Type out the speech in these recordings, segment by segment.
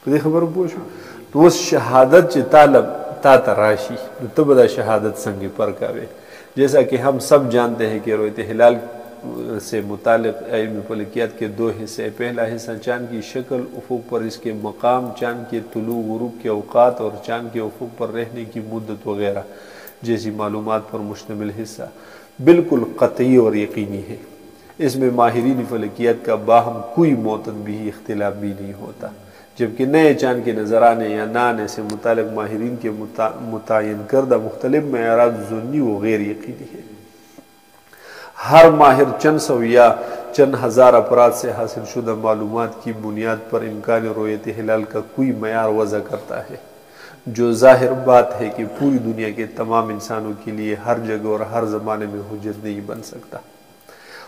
په دې خبرو پوه شو. نو اوس شهادت چې طالب تا تراشی نو ته به دا شہادت څنګه پر کوي. جیسا کہ ہم سب جانتے ہیں کہ رؤیت ہلال سے متعلق علم فلکیات کے دو حصے. پہلا حصہ چاند کی شکل، افق پر اس کے مقام، چاند کے طلوع غروب کے اوقات اور چاند کے افق پر رہنے کی مدت وغیرہ جیسی معلومات پر مشتمل حصہ بالکل قطعی اور یقینی ہے. اس میں ماہرین فلکیات کا باہم کوئی معتد بھی اختلاف بھی نہیں ہوتا، جبکہ نئے چاند کے نظر آنے یا نہ آنے سے متعلق ماہرین کے متعین کردہ مختلف معیارات ضمنی و غیر یقینی ہے. ہر ماہر چند سو یا چند ہزار افراد سے حاصل شدہ معلومات کی بنیاد پر امکان رؤیت ہلال کا کوئی معیار وضع کرتا ہے، جو ظاہر بات ہے کہ پوری دنیا کے تمام انسانوں کے لیے ہر جگہ اور ہر زمانے میں حجت نہیں بن سکتا.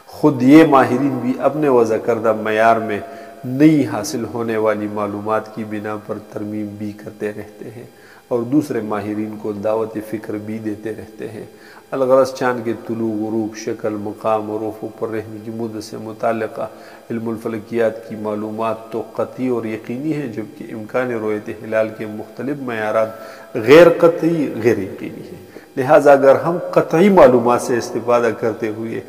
خود یہ ماہرین بھی اپنے وضع کردہ معیار میں نئی حاصل ہونے والی معلومات کی بنا پر ترمیم بھی کرتے رہتے ہیں اور دوسرے ماہرین کو دعوت فکر بھی دیتے رہتے ہیں. الغرض چاند کے طلوع غروب، شکل، مقام اور افق پر رہنے کی مدت سے متعلقہ علم الفلکیات کی معلومات تو قطعی اور یقینی ہیں، جبکہ امکان رؤیت ہلال کے مختلف معیارات غیر قطعی غیر یقینی ہیں. لہٰذا اگر ہم قطعی معلومات سے استفادہ کرتے ہوئے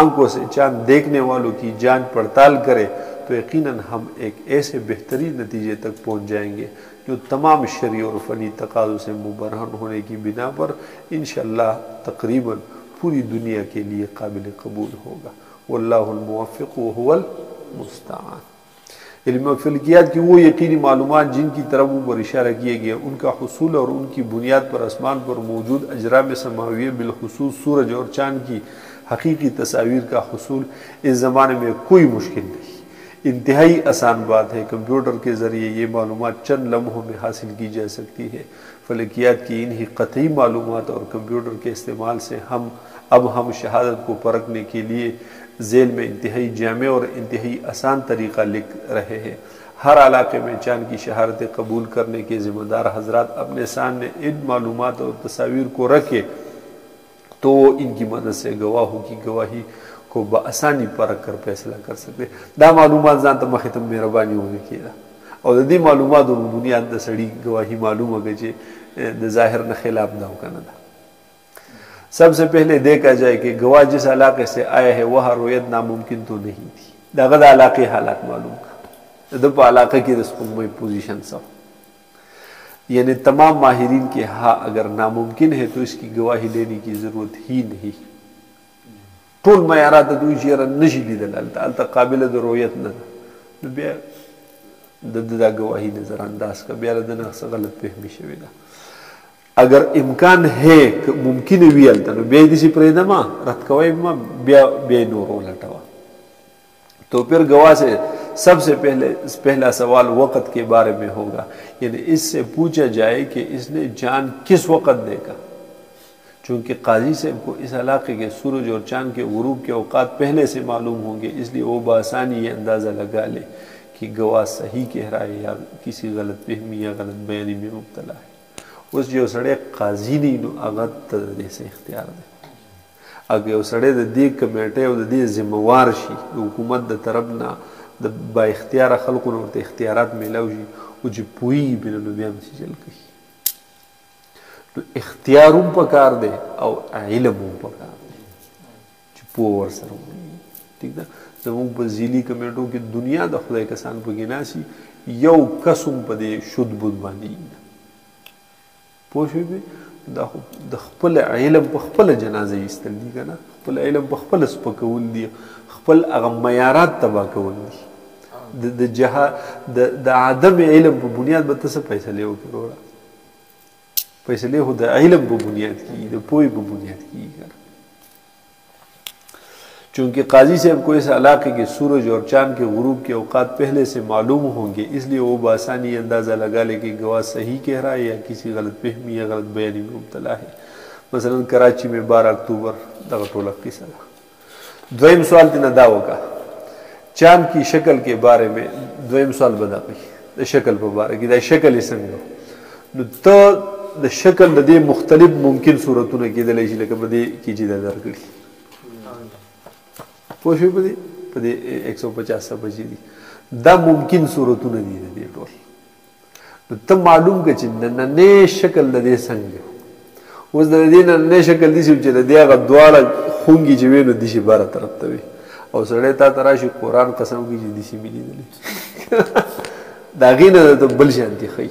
آنکھوں سے چاند دیکھنے والوں کی جانچ پڑتال کریں تو یقیناً ہم ایک ایسے بہترین نتیجے تک پہنچ جائیں گے جو تمام شرعی اور فنی تقاضوں سے مبرہن ہونے کی بنا پر انشاءاللہ تقریباً پوری دنیا کے لیے قابل قبول ہوگا. واللہ الموفق وهو المستعان. علم فلکیات کی وہ یقینی معلومات جن کی طرف اوپر اشارہ کیے گئے، ان کا حصول اور ان کی بنیاد پر آسمان پر موجود اجرام سماویہ بالخصوص سورج اور چاند کی حقیقی تصاویر کا حصول اس زمانے میں کوئی مشکل نہیں، انتہائی آسان بات ہے. کمپیوٹر کے ذریعے یہ معلومات چند لمحوں میں حاصل کی جا سکتی ہے. فلکیات کی انہی قطعی معلومات اور کمپیوٹر کے استعمال سے ہم شہادت کو پرکھنے کے لیے ذیل میں انتہائی جامع اور انتہائی آسان طریقہ لکھ رہے ہیں. ہر علاقے میں چاند کی شہادتیں قبول کرنے کے ذمہ دار حضرات اپنے سامنے ان معلومات اور تصاویر کو رکھے تو ان کی مدد سے گواہوں کی گواہی کو بآسانی پرکھ کر فیصلہ کر سکتے. دا معلومات ځان ته مخې ته مهرباني وکړي او د دې معلوماتو بنیاد د سړي گواہی معلوم ہوگا چې د ظاہر نہ خلاف نہ ہو کنه. سب سے پہلے دیکھا جائے کہ گواہ جس علاقے سے آیا ہے وہاں رؤیت ناممکن تو نہیں تھی. دغه د علاقے حالات معلوم کا د په علاقے کی د سپوږمۍ پوزیشن سو، یعنی تمام ماہرین کے ہاں اگر ناممکن ہے تو اس کی گواہی لینے کی ضرورت ہی نہیں. ټول معیارات د دوی چیرې نشي لیدل، هلته قابل د رؤیت نه ده، بیا د دا گواہی نظر انداز کا، بیا د نه څه غلط فهمي شوې ده. اگر امکان ہے ممکن وی هلته نو بیا دې سي پرېږدم رد کوئ ما بیا نور ولټوه. تو پھر گواہ سے سب سے پہلا سوال وقت کے بارے میں ہوگا، یعنی اس سے پوچھا جائے کہ اس نے جان کس وقت دیکھا. چونکہ قاضی صاحب کو اس علاقے کے سورج اور چاند کے غروب کے اوقات پہلے سے معلوم ہوں گے، اس لیے وہ بآسانی یہ اندازہ لگا لے کہ گواہ صحیح کہہ رہا ہے یا کسی غلط فہمی یا غلط بیانی میں مبتلا ہے. اس جو سڑے قاضی نہیں نو اغت تدری سے اختیار دے. اگر وہ سڑے دے کمیٹے اور دے ذمہ شي حکومت د طرفنا د با اختیار خلقوں اور اختیارات ملاو شي او چې پوي بنو بیا مې چل کوي. تو اختیارم پکار دے او علمم پکار دے چې پور سره ٹھیک ده. زموږ په ذیلی کمیټو کې دنیا د خدای کسان په ګناسي یو قسم په دې شود بود باندې پوه شوې د خپل علم په خپل جنازه ایستل دي کنه، خپل علم په خپل سپکول دي، خپل هغه معیارات تبا کول دي. د عدم علم په بنیاد به څه فیصله وکړو؟ فیصلے ہو دا علم په بنیاد کی، دا پوئی په بنیاد کی. چونکہ قاضی صاحب کو اس علاقے کے سورج اور چاند کے غروب کے اوقات پہلے سے معلوم ہوں گے، اس لیے وہ بآسانی اندازہ لگا لے کہ گواہ صحیح کہہ رہا ہے یا کسی غلط فہمی یا غلط بیانی میں مبتلا ہے. مثلا کراچی میں 12 اکتوبر دغه ټوله قصه ده. دویم سوال تینا دا وکا چاند کی شکل کے بارے میں، دویم سوال بدا کوي د شکل په باره کې، دا شکل یې څنګه نو ته د شکل د دې مختلف ممکن صورتونه کېدلی شي، لکه په دې کې چې دا درکړي پوه شوې په دې 150 بجې دي دا ممکن صورتونه دي د دې ټول نو ته معلوم که چې نننی شکل د دې څنګه اوس د دې نننی شکل داسې چې د دې هغه دواړه خونګې چې وي نو داسې بره طرف ته وي او سړی تا ته راشي قرآن قسم کوي چې داسې مې لیدلی د هغې نه درته بل شانتي ښیي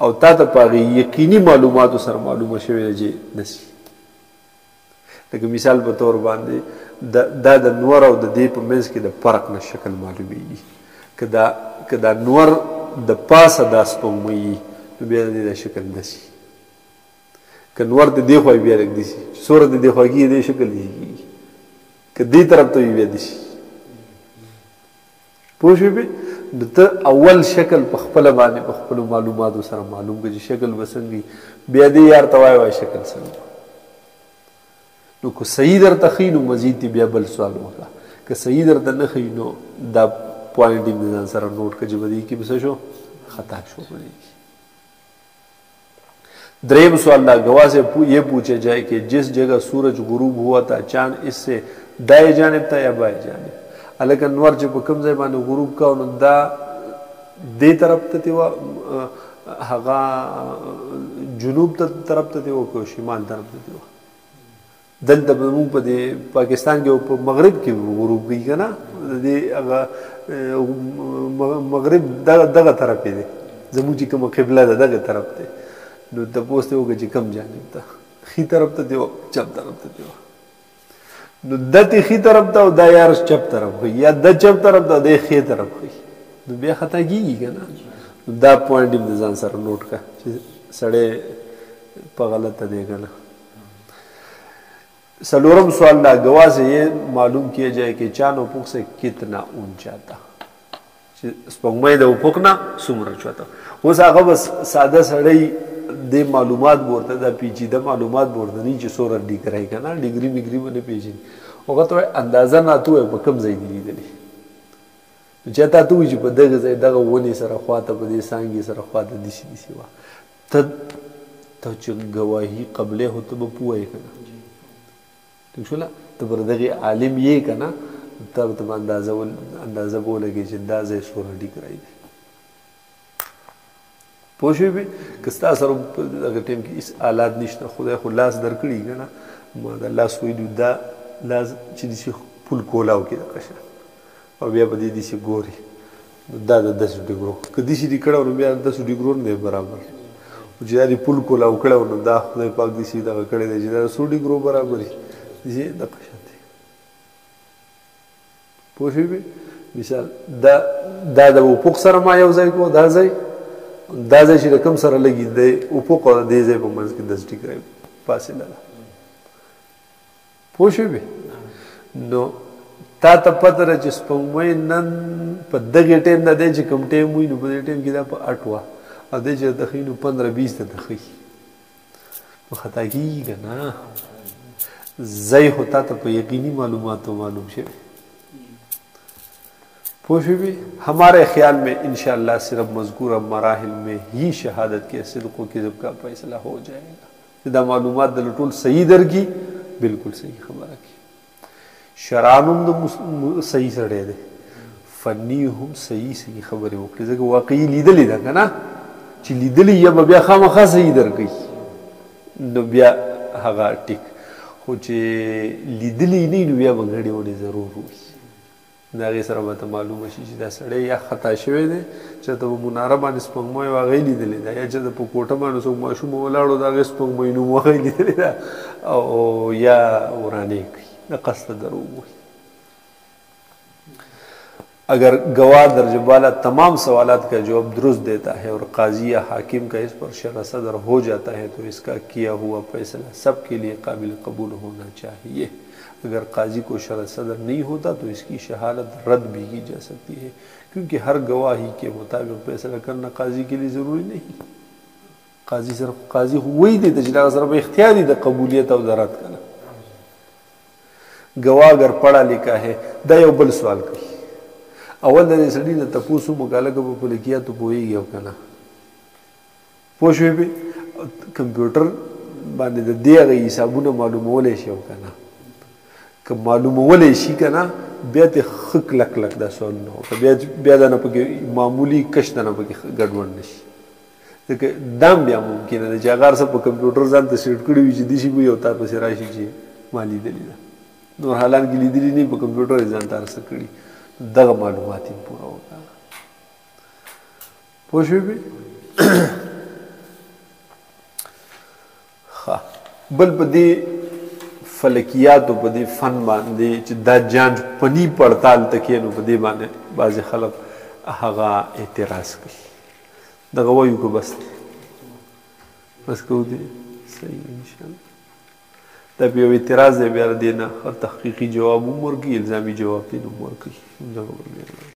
او تا ته په هغې یقیني معلوماتو سره معلومه شوې ده چې نسي لکه مثال په طور باندې دا د نور او د دې په منځ کې د فرق نه شکل معلومیږي که دا نور د پاسه دا سپوږمۍ نو بیا د دې دا شکل نسي که نور د دې خوا بیا لږ دسي چې څومره د دې خوا کېږي دې شکل داسې کېږي که دې طرف ته وي بیا دسي پوه شوې بې نو ته اول شکل په خپله باندې په خپلو معلوماتو سره معلوم کړه چې شکل به څنګه بیا دې یار ته وایه شکل څنګه نو که صحیح درته ښیي نو مزید دې بیا بل سوال وکړه که صحیح درته نه ښیي نو دا پوائنٹ د ځان سره نوٹ کړه چې به دې کې به څه شو خطا شو دریم سوال لا گواہ سے یہ پوچھا جائے کہ جس جگہ سورج غروب ہوا تھا چاند اس سے دائیں جانب تھا یا بائیں جانب الکه نور چې په کوم ځای باندې غروب کا نو دا دې طرف ته و هغه جنوب ته طرف ته و کو شمال طرف ته و دلته موږ په پاکستان کې په مغرب کې غروب کوي کنه دې هغه مغرب دغه طرف دی زموږ چې کومه قبله ده دغه طرف ته نو تاسو ته وګورئ چې کوم جانب ته خي طرف ته دی او چپ طرف ته دی نو دته خي طرف ته او دا یار چپ طرف وي یا د چپ طرف ته د خي طرف وي نو بیا خطا کیږي کنه دا پوینټ د ځان سره نوٹ کا چې سړی په غلطه دی کنه سلورم سوال لا گواہ سے یہ معلوم کیا جائے کہ چاند افق سے کتنا اونچا تھا سپوږمۍ د افق نه څومره چوته اوس هغه بس ساده سړی د معلومات ورته دا پیچیده معلومات ورته نه چې څومره ډیګري کنه ډیګري میګري باندې پیژني هغه ته اندازه نه تو په کوم ځای دی لیدلی چې تا ته چې په دغه ځای دغه ونی سره خواته په دې سانګي سره خواته دي وا ته چې گواهی قبله هوته به پوهه کنه ٹھیک شو ته پر دغه عالم یې کنه ته اندازه بولږي چې دا ځای څومره ډیګري دی پوه شوې به که ستا سره دغه ټیم کې هېڅ آلات نشته خدای خو لاس درکړي که نه ما د لاس ویلي دا لاس چې داسې پول کولاو کې دغه شان او بیا به دې داسې ګوري نو دا د 10 ډیګرو که داسې دې کړی نو بیا 10 ډیګرو نه دی برابر خو چې دا دې پول کولاو کړی نو دا خدای پاک داسې دغه کړی دی چې دا 100 ډیګرو برابر وي داسې دغه شان دی پوه شوې به مثال دا د افق سره ما یو ځای کو دا ځای چې د کوم سره لګي د افق او د دې ځای په منځ کې 10 ډیګري فاصله ده پوه شوې نو تا ته پته ده چې سپوږمۍ نن په دغه ټیم نه دی چې کوم ټیم وي نو په دې ټیم کې دا په 8 وه او دی چې ته ښیي نو 15-20 ته ښیي نو خطا کېږي که نه ځای خو تا ته په یقیني معلوماتو معلوم شوی پوشوی ہمارے خیال میں انشاءاللہ صرف مذکورہ مراحل میں ہی شہادت کے صدق و کذب کا فیصلہ ہو جائے گا دا معلومات دل ټول صحیح درگی بالکل صحیح خبره کی شرانم د صحیح سره ده فنی هم صحیح خبره وکړي ځکه واقعي لیدلې ده کنه چې لیدلې یا بیا خامخا صحیح درګي نو بیا هغه ټیک خو چې لیدلې نه نو بیا بغړې وړي ضرور وي دا غي سره به معلومه شي چې دا سړی یا خطا شوی دی چې ته مناره باندې سپوږمۍ واغې لیدلې ده یا چې په کوټه باندې څوک ماشوم ولاړو دا غي سپوږمۍ نو واغې لیدلې ده او یا ورانه کوي دا قصد دروغ وي اگر گواہ درجہ والا تمام سوالات کا جواب درست دیتا ہے اور قاضی یا حاکم کا اس پر شرح صدر ہو جاتا ہے تو اس کا کیا ہوا فیصلہ سب کے لیے قابل قبول ہونا چاہیے اگر قاضی کو شرح صدر نہیں ہوتا تو اس کی شہادت رد بھی کی جا سکتی ہے کیونکہ ہر گواہی کے مطابق فیصلہ کرنا قاضی کے لیے ضروری نہیں قاضی صرف قاضی وہی دیتا جدا صرف اختیاری دا قبولیت او رد کرنا گواہ اگر پڑھا لکھا ہے دا یو بل سوال کوي اول د سړي نه تاسو مقاله کو په لیکیا ته پويږي او کنه پوښوي به کمپیوټر باندې د دې غي حسابونه معلومولې شي او کنه که معلومولې شي کنه بیا ته ښه کلک کلک دا سوالونه وکړه بیا دا نه پکې معمولي کش نه پکې ګډوډ نه شي ځکه دام بیا ممکنه ده چې هغه هر څه په کمپیوټر ځان ته سیټ کړي وي چې دې شي به یو تا پسې راشي چې ما لیدلي ده نور حالان کې لیدلي نه په کمپیوټر یې ځان ته هر څه کړي دغه معلومات یې پوره وکړه پوه شوې بل په دې فلکیاتو په دې فن باندې چې دا جانچ پنی پړتال تکې نو په دې باندې بعضې خلک هغه اعتراض کوي دغه وایو که بس کوو دی صحیح انشاءالله دا په یو اعتراض دی بیا د دې نه تحقیقي جواب هم ورکوي الزامي جواب دې هم ورکوي